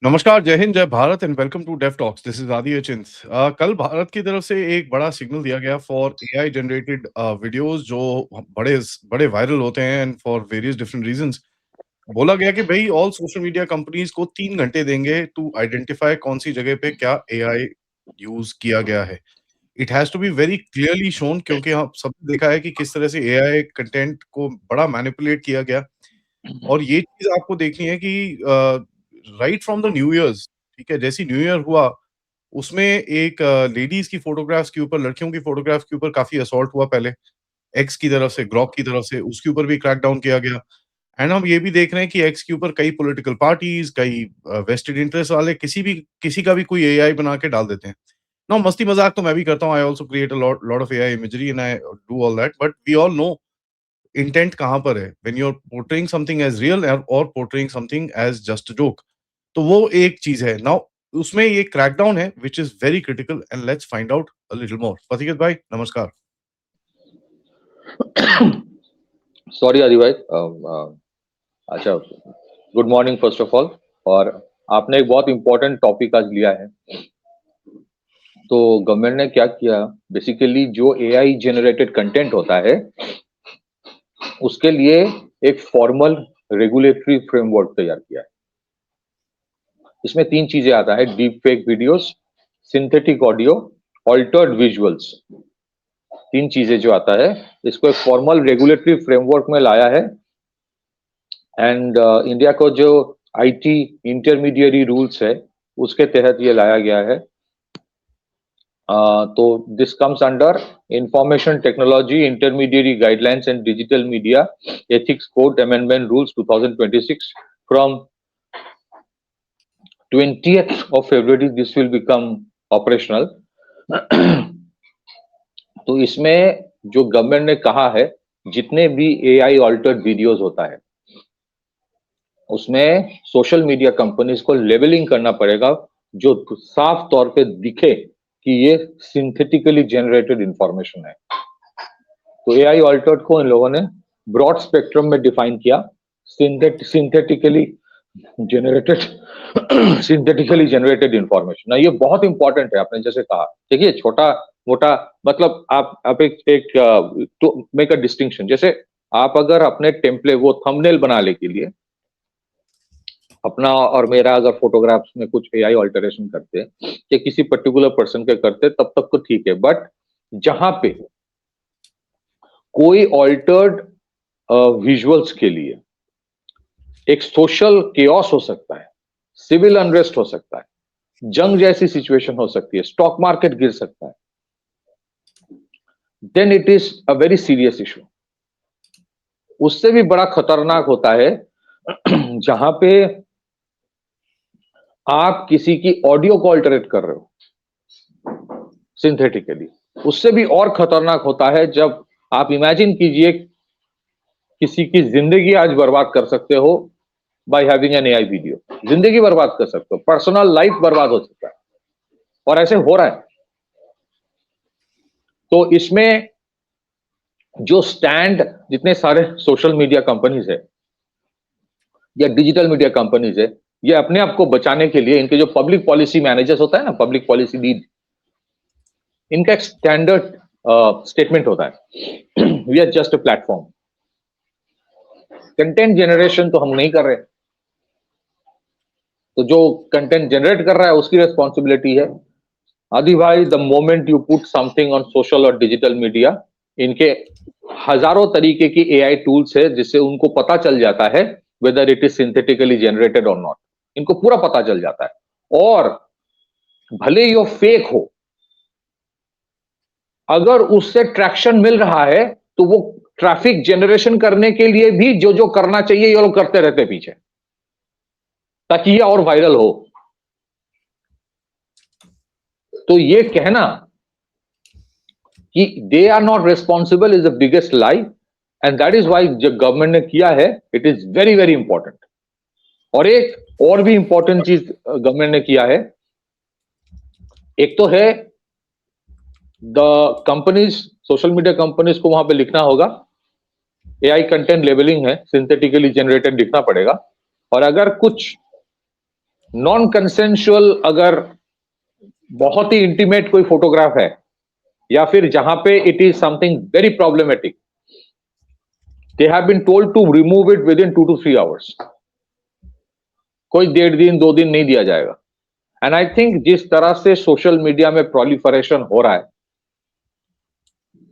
नमस्कार, जय हिंद, जय Bharat and welcome to Dave talks. This is Aadi Achint. कल भारत की तरफ से एक बड़ा सिग्नल दिया गया फॉर एआई जनरेटेड वीडियोस जो बड़े बड़े वायरल होते हैं and for various different reasons. बोला गया कि भाई ऑल सोशल मीडिया कंपनीज को 3 घंटे देंगे टू आइडेंटिफाई कौन सी जगह पे क्या एआई यूज किया गया है। It has to be very clearly shown, क्योंकि हम सब देखा है कि किस तरह से एआई कंटेंट को बड़ा मैनिपुलेट किया गया। और ये चीज़ आपको देखनी है कि right from the new years, ठीक है, जैसे ही न्यू ईयर हुआ, उसमें एक लेडीज़ की फ़ोटोग्राफ्स के ऊपर, लड़कियों की फ़ोटोग्राफ्स के ऊपर काफ़ी असॉल्ट हुआ पहले, एक्स की तरफ से, ग्रॉक की तरफ से, उसके ऊपर भी क्रैकडाउन किया गया। एंड हम ये भी देख रहे हैं कि एक्स के ऊपर कई पॉलिटिकल पार्टीज़, कई वेस्टेड इंटरेस्ट वाले किसी का भी कोई एआई बना के डाल देते हैं। नाउ मस्ती-मज़ाक तो मैं भी करता हूँ, I also create a lot lot of AI imagery and I do all that, but we all know intent कहाँ पर है when you are portraying something as real और portraying something as just a joke. तो वो एक चीज़ है। Now उसमें ये क्रैकडाउन है which is very critical and let's find out a little more. पथिगत भाई, नमस्कार। सॉरी आदि भाई। अच्छा, good morning first of all. और आपने एक बहुत इंपॉर्टेंट टॉपिक आज लिया है। तो गवर्नमेंट ने क्या किया, बेसिकली जो एआई जनरेटेड कंटेंट होता है उसके लिए एक फॉर्मल रेगुलेटरी फ्रेमवर्क तैयार किया है। इसमें 3 चीजें आता है: deep fake videos, synthetic audio, altered visuals. 3 चीजें जो आता है, इसको एक फॉर्मल रेगुलेटरी फ्रेमवर्क में लाया है। एंड इंडिया को जो आईटी इंटरमीडिएरी रूल्स है उसके तहत ये लाया गया है। तो this comes under information technology intermediary guidelines and digital media ethics code amendment rules 2026 from 20th of February this will become operational। तो इसमें जो गवर्नमेंट ने कहा है, जितने भी एआई ऑल्टर्ड वीडियोस होता है उसमें सोशल मीडिया कंपनीज को लेबलिंग करना पड़ेगा, जो साफ तौर पे दिखे कि ये सिंथेटिकली जनरेटेड इंफॉर्मेशन है। तो एआई ऑल्टर्ड को इन लोगों ने ब्रॉड स्पेक्ट्रम में डिफाइन किया। Synthetically generated synthetically generated information. ये बहुत इंपॉर्टेंट है, आपने जैसे कहा। देखिए, छोटा मोटा मतलब आप एक टू मेक अ डिस्टिंक्शन। जैसे आप अगर अपने टेम्पलेट वो थंबनेल बनाने के लिए अपना और मेरा अगर फोटोग्राफ्स में कुछ एआई ऑल्टरेशन करते या किसी पर्टिकुलर पर्सन के करते, तब तक तो ठीक है। बट जहां पे कोई ऑल्टर्ड विजुअल्स के लिए एक सोशल केओस हो सकता है, सिविल अनरेस्ट हो सकता है, जंग जैसी सिचुएशन हो सकती है, स्टॉक मार्केट गिर सकता है, then it is a very serious issue. उससे भी बड़ा खतरनाक होता है जहां पे आप किसी की ऑडियो को अल्टरेट कर रहे हो सिंथेटिकली। उससे भी और खतरनाक होता है जब आप इमेजिन कीजिए किसी की जिंदगी आज बर्बाद कर सकते हो by having an AI video. जिंदगी बर्बाद कर सकते हो, पर्सनल लाइफ बर्बाद हो सकता है, और ऐसे हो रहा है। तो इसमें जो स्टैंड जितने सारे सोशल मीडिया कंपनीज है या डिजिटल मीडिया कंपनीज है, ये अपने आप को बचाने के लिए इनके जो पब्लिक पॉलिसी मैनेजर्स होता है ना, पब्लिक पॉलिसी लीड, इनका एक स्टैंडर्ड स्टेटमेंट होता है we are just a platform. Content generation तो हम नहीं कर रहे, तो जो कंटेंट जनरेट कर रहा है उसकी रिस्पॉन्सिबिलिटी है। आदि भाई, the moment you put something on social और डिजिटल मीडिया, इनके हजारों तरीके की एआई टूल्स है जिससे उनको पता चल जाता है whether it is synthetically generated और नॉट। इनको पूरा पता चल जाता है। और भले ही वो फेक हो, अगर उससे ट्रैक्शन मिल रहा है तो वो ट्रैफिक जनरेशन करने के लिए भी जो जो करना चाहिए ये लोग करते रहते पीछे, ताकि ये और वायरल हो। तो ये कहना कि they are not responsible is the biggest lie, and that is why जो गवर्नमेंट ने किया है, it is very very important. और एक और भी इंपॉर्टेंट चीज गवर्नमेंट ने किया है। एक तो है the companies, social media companies को वहां पे लिखना होगा एआई कंटेंट लेबलिंग है, सिंथेटिकली जनरेटेड लिखना पड़ेगा। और अगर कुछ नॉन कंसेंशुअल अगर बहुत ही इंटीमेट कोई फोटोग्राफ है या फिर जहां पे it is something very problematic, they have been told to remove it within 2 to 3 hours। कोई 1.5 दिन 2 दिन नहीं दिया जाएगा। एंड आई थिंक जिस तरह से सोशल मीडिया में प्रोलिफरेशन हो रहा है,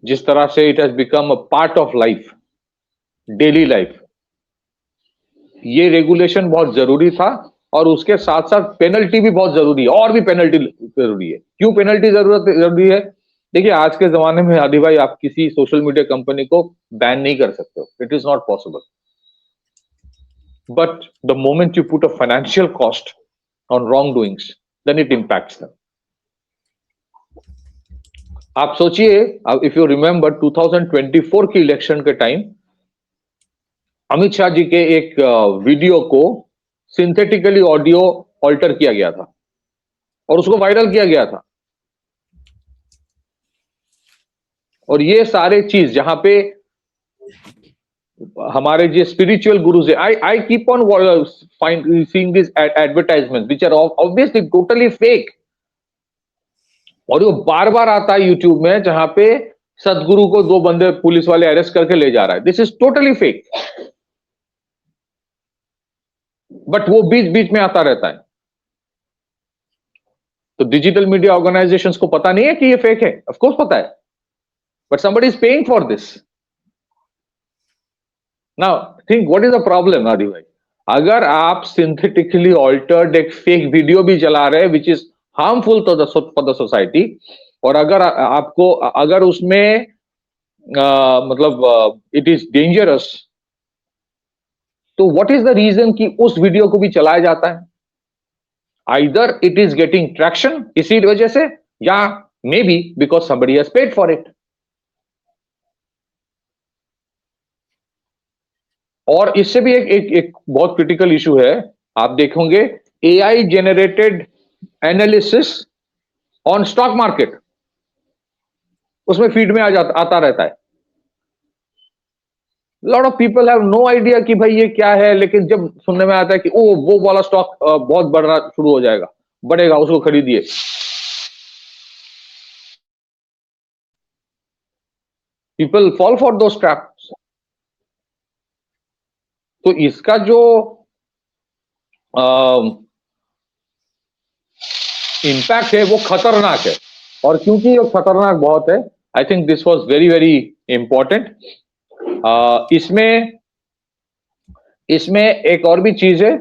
जिस तरह से it has become a part of life, daily life, ये रेगुलेशन बहुत जरूरी था। और उसके साथ साथ पेनल्टी भी बहुत जरूरी है, और भी पेनल्टी जरूरी है। क्यों पेनल्टी जरूरी है? देखिए, आज के जमाने में आदि भाई, आप किसी सोशल मीडिया कंपनी को बैन नहीं कर सकते हो, it is not possible. But the moment you put a financial cost on wrongdoings, then it impacts them. आप सोचिए, इफ यू रिमेंबर 2024 की इलेक्शन के टाइम अमित शाह जी के एक वीडियो को सिंथेटिकली ऑडियो ऑल्टर किया गया था और उसको वायरल किया गया था। और ये सारे चीज जहां पे हमारे जो स्पिरिचुअल गुरुज है, I keep on seeing this advertisement which are obviously totally fake. और वो बार बार आता है यूट्यूब में, जहां पे सदगुरु को 2 बंदे पुलिस वाले अरेस्ट करके ले जा रहा है। This is totally fake. But वो बीच बीच में आता रहता है। तो डिजिटल मीडिया ऑर्गेनाइजेशंस को पता नहीं है कि ये फेक है? ऑफ कोर्स पता है, but somebody is paying for this. Now think what is the problem, आदि भाई? अगर आप सिंथेटिकली ऑल्टर्ड एक फेक वीडियो भी चला रहे हैं which is harmful to the for the society, और अगर आपको अगर उसमें मतलब इट इज डेंजरस, तो व्हाट इज द रीजन कि उस वीडियो को भी चलाया जाता है? Either it is getting traction इसी वजह से, या maybe because somebody has paid for it. और इससे भी एक बहुत क्रिटिकल इशू है। आप देखोगे AI generated analysis on stock market, उसमें फीड में आता रहता है। Lot of people have no idea कि भाई ये क्या है, लेकिन जब सुनने में आता है कि वो वाला स्टॉक बहुत बढ़ना शुरू हो जाएगा, बढ़ेगा, उसको खरीदिए। People fall for those traps. तो इसका जो इम्पैक्ट है वो खतरनाक है। और क्योंकि ये खतरनाक बहुत है, आई think this was very very important. इसमें इसमें एक और भी चीज है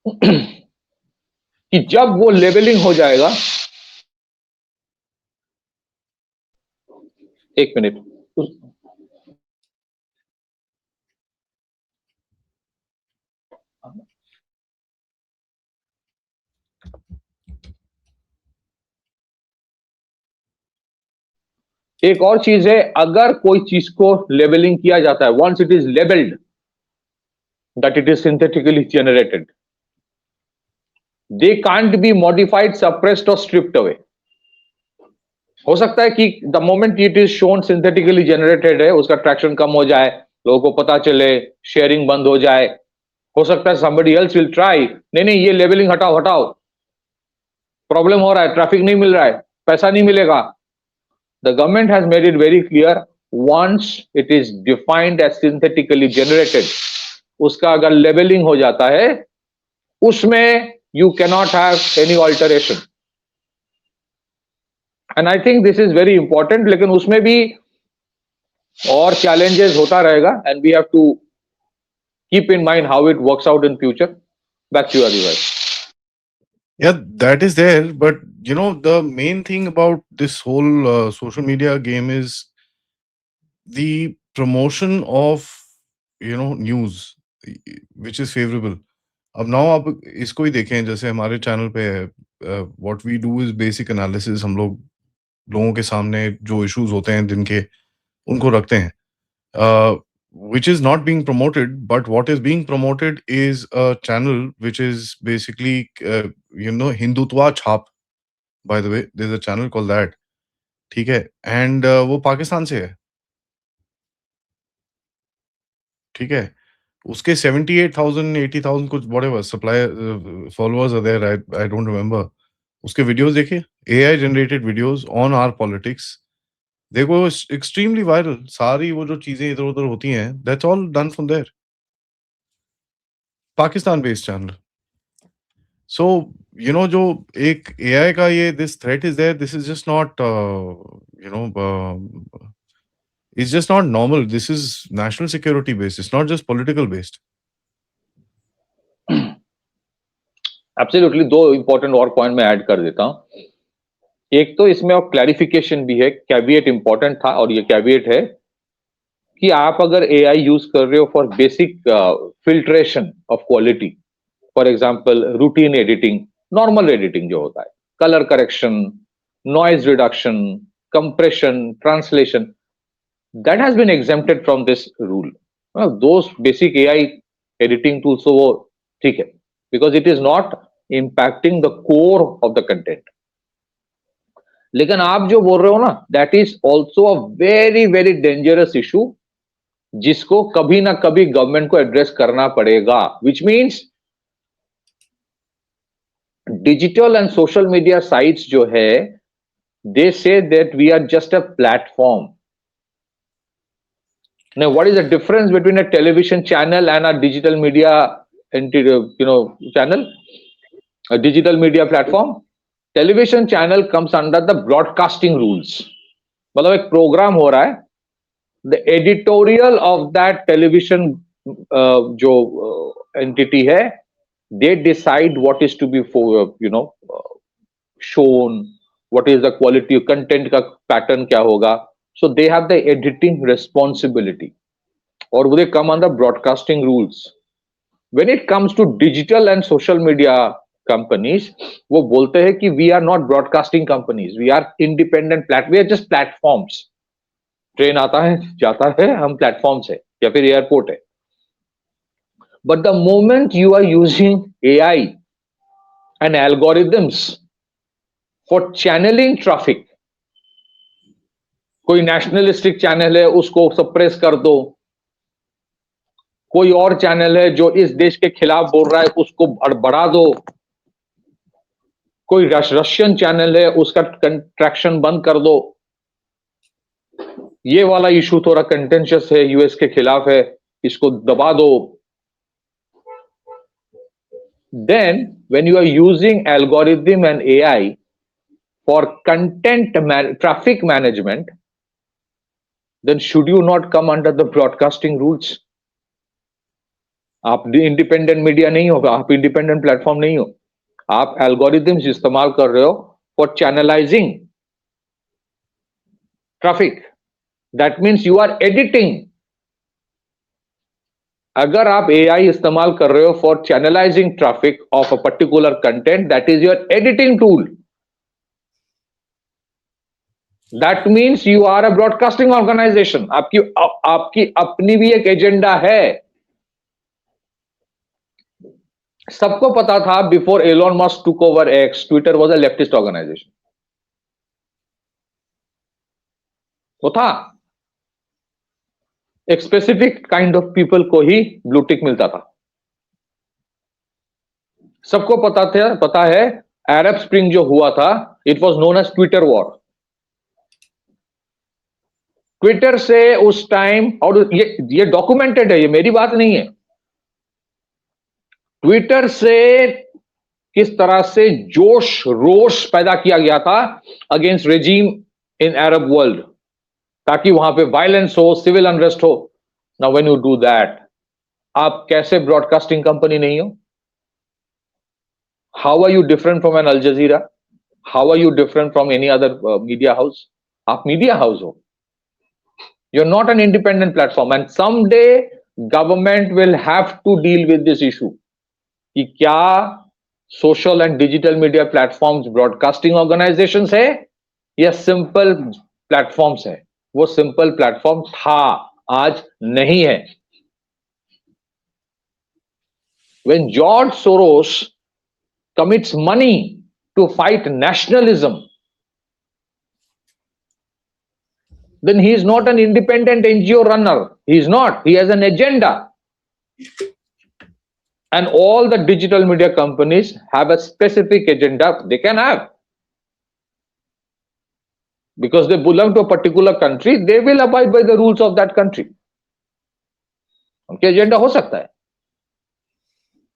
कि जब वो लेवलिंग हो जाएगा, एक मिनट, एक और चीज है, अगर कोई चीज को लेवलिंग किया जाता है, once it is labelled that it is synthetically generated, they can't be modified, suppressed और स्ट्रिप्ड अवे। हो सकता है कि the moment it is shown synthetically generated है, उसका ट्रैक्शन कम हो जाए, लोगों को पता चले, शेयरिंग बंद हो जाए। हो सकता है somebody else will try, नहीं नहीं ये लेवलिंग हटाओ हटाओ, प्रॉब्लम हो रहा है, ट्रैफिक नहीं मिल रहा है, पैसा नहीं मिलेगा। The government has made it very clear, once it is defined as synthetically generated, उसका अगर लेवलिंग हो जाता है, उसमें you cannot have any alteration. And I think this is very important. लेकिन उसमें भी और चैलेंजेस होता रहेगा, and we have to keep in mind how it works out in future. Back to you आदिवास। Yeah, that is there, but the main thing about this whole social media game is the promotion of news, which is favorable. अब now आप इसको ही देखें, जैसे हमारे channel पे है, what we do is basic analysis. हम लोगों के सामने जो इश्यूज होते हैं दिन के, उनको रखते हैं, which is not being promoted, but what is being promoted is a channel which is basically Hindutva Chhap. By the way, there's a channel called that, ठीक है, and वो पाकिस्तान से है, ठीक है। उसके 78,000 80,000 कुछ whatever supply followers are there, I don't remember. उसके वीडियोस देखिए, AI generated videos on our politics, they go extremely viral. सारी वो जो चीजें इधर उधर होती हैं, that's all done from there, Pakistan based channel. So जो एक एआई का ये this threat is there, this is just not it's just not normal. This is national security based, it's not just political based. Absolutely, दो important और point मैं add कर देता हूं। एक तो इसमें और क्लैरिफिकेशन भी है, कैविएट इंपॉर्टेंट था, और ये कैविएट है कि आप अगर एआई यूज कर रहे हो for basic filtration of quality, for example routine editing, normal editing जो होता है, colour correction, noise reduction, compression, translation, that has been exempted from this rule. Those basic AI editing tools, वो ठीक है, because it is not impacting the core of the content. लेकिन आप जो बोल रहे हो ना, that is also a very very dangerous issue, जिसको कभी ना कभी गवर्नमेंट को एड्रेस करना पड़ेगा, which means digital and social media sites जो है, they say that we are just a platform. Now, what is the difference between a television channel and a digital media, channel, a digital media platform? Television channel comes under the broadcasting rules. मतलब एक programme हो रहा है, the editorial of that television जो entity है, they decide what is to be shown, what is the quality, content का pattern क्या होगा. So they have the editing responsibility, or they come under broadcasting rules. When it comes to digital and social media companies, वो बोलते हैं कि we are not broadcasting companies, we are independent we are just platforms. Train आता है, जाता है, हम platforms है या फिर एयरपोर्ट है। But the moment you are using AI and algorithms for channeling traffic, कोई नेशनलिस्टिक चैनल है उसको सप्रेस कर दो, कोई और चैनल है जो इस देश के खिलाफ बोल रहा है उसको बढ़ा दो, कोई रशियन चैनल है उसका कंट्रैक्शन बंद कर दो, ये वाला इशू थोड़ा कंटेंशियस है, यूएस के खिलाफ है, इसको दबा दो। Then when you are using algorithm and AI for content traffic management, then should you not come under the broadcasting rules? आप इंडिपेंडेंट मीडिया नहीं हो, आप इंडिपेंडेंट प्लेटफॉर्म नहीं हो, आप एल्गोरिथम्स इस्तेमाल कर रहे हो for channelising traffic, that means you are editing. अगर आप एआई इस्तेमाल कर रहे हो for channelising traffic of a particular content, that is your editing tool, that means you are a broadcasting organisation. आपकी अपनी भी एक एजेंडा है। सबको पता था before Elon Musk took over X, Twitter was a leftist organisation, वो था, एक स्पेसिफिक काइंड ऑफ पीपल को ही ब्लू टिक मिलता था। सबको पता है अरब स्प्रिंग जो हुआ था, it was known as Twitter war. Twitter से उस टाइम, और ये डॉक्यूमेंटेड है, ये मेरी बात नहीं है, ट्विटर से किस तरह से जोश रोष पैदा किया गया था against regime in Arab world, ताकि वहां पे वायलेंस हो, सिविल अनरेस्ट हो। Now when you do that, आप कैसे ब्रॉडकास्टिंग कंपनी नहीं हो? How are you different from an Al Jazeera? How are you different from any other media house? आप मीडिया हाउस हो, you are not an independent platform. And someday government will have to deal with this issue कि क्या social and digital media platforms broadcasting organisations है या simple platforms है। वो simple platform था, आज नहीं है। When George Soros commits money to fight nationalism, then he is not an independent NGO runner. He is not. He has an agenda. And all the digital media companies have a specific agenda they can have. Because they belong to a particular country, they will abide by the rules of that country. उनके agenda हो सकता है.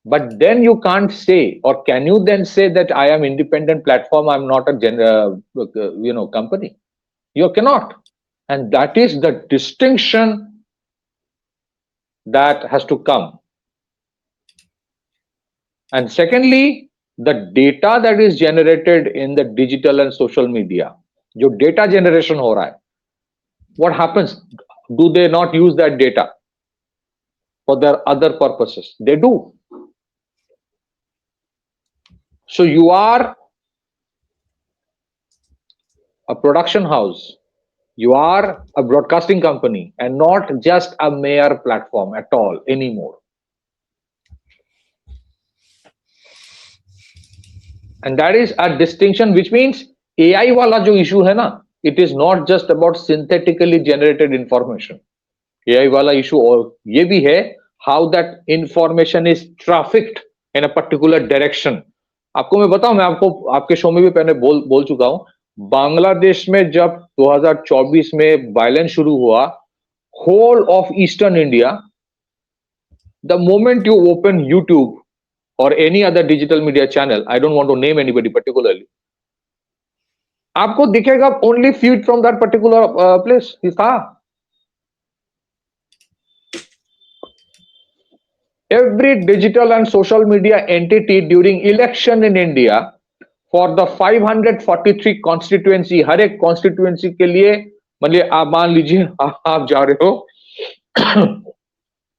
But then you can't say, or can you then say that I am independent platform, I'm not a company? You cannot. And that is the distinction that has to come. And secondly, the data that is generated in the digital and social media, जो data generation हो रहा है, what happens? Do they not use that data for their other purposes? They do. So you are a production house, you are a broadcasting company, and not just a mere platform at all anymore. And that is a distinction, which means AI wala jo issue hai na, it is not just about synthetically generated information. AI wala issue और ये भी है how that information is trafficked in a particular direction. आपको मैं बताऊं, मैं आपको आपके शो में भी पहले बोल चुका हूं, बांग्लादेश में जब 2024 में वायलेंस शुरू हुआ, whole of eastern India, the moment you open YouTube or any other digital media channel, I don't want to name anybody particularly, आपको दिखेगा only feed from that particular place. Every digital and social media entity during election in India for the 543 constituency, हर एक constituency के लिए, मतलब आप मान लीजिए आप जा रहे हो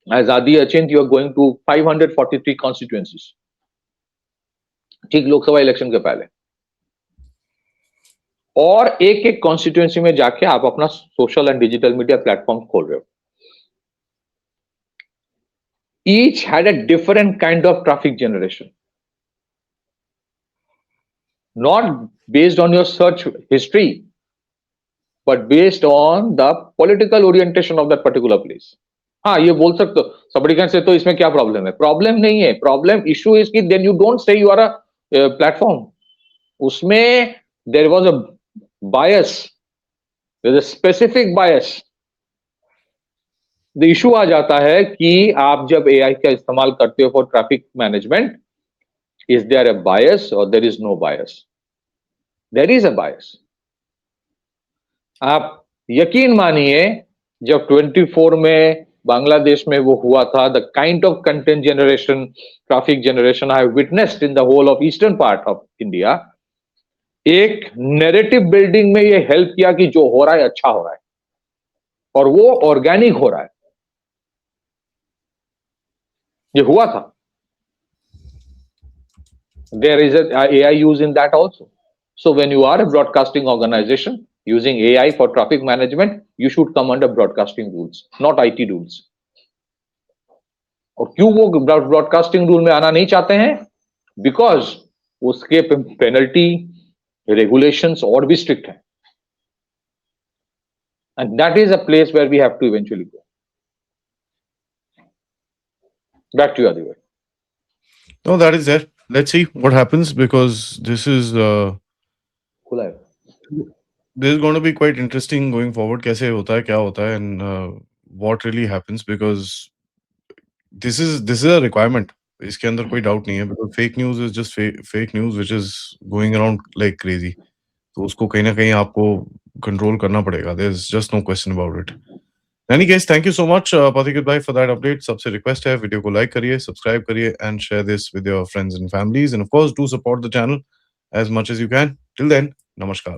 as Adi Achint, you are going to 543 constituencies. ठीक लोकसभा इलेक्शन के पहले, और एक एक कॉन्स्टिट्यूएंसी में जाके आप अपना social and digital media platform खोल रहे हो. Each had a different kind of traffic generation, not based on your search history, but based on the political orientation of that particular place. हाँ, ये बोल सकते हो, somebody can say, तो इसमें क्या प्रॉब्लम है? प्रॉब्लम नहीं है. प्रॉब्लम इशू इज कि then you don't say you are a platform. उसमें there was a bias, there's a specific bias. The issue आ जाता है कि आप जब AI का इस्तेमाल करते हो for traffic management, is there a bias or there is no bias? There is a bias. आप यकीन मानिए, जब 24 में बांग्लादेश में वो हुआ था, the kind of content generation, traffic generation I have witnessed in the whole of eastern part of India, एक narrative building में ये help किया कि जो हो रहा है अच्छा हो रहा है, और वो organic हो रहा है. ये हुआ था. There is a AI use in that also. So when you are a broadcasting organization using AI for traffic management, you should come under broadcasting rules, not IT rules. और क्यों वो ब्रॉडकास्टिंग रूल में आना नहीं चाहते हैं? Because उसके penalty regulations और भी स्ट्रिक्ट हैं. And that is a place where we have to eventually go. Back to you, No, that is there. Let's see what happens, because this is going to be quite interesting going forward. कैसे होता है, क्या होता है, and what really happens, because this is a requirement. इसके अंदर कोई doubt नहीं है, because fake news is just fake news which is going around like crazy. तो उसको कहीं ना कहीं आपको कंट्रोल करना पड़ेगा. There's just no question about it. In any case, thank you so much, Pathikit bhai, for that update. सबसे request है, वीडियो को लाइक करिए, सब्सक्राइब करिए, and share this with your friends and families. And of course, do support the channel as much as you can. Till then, namaskar.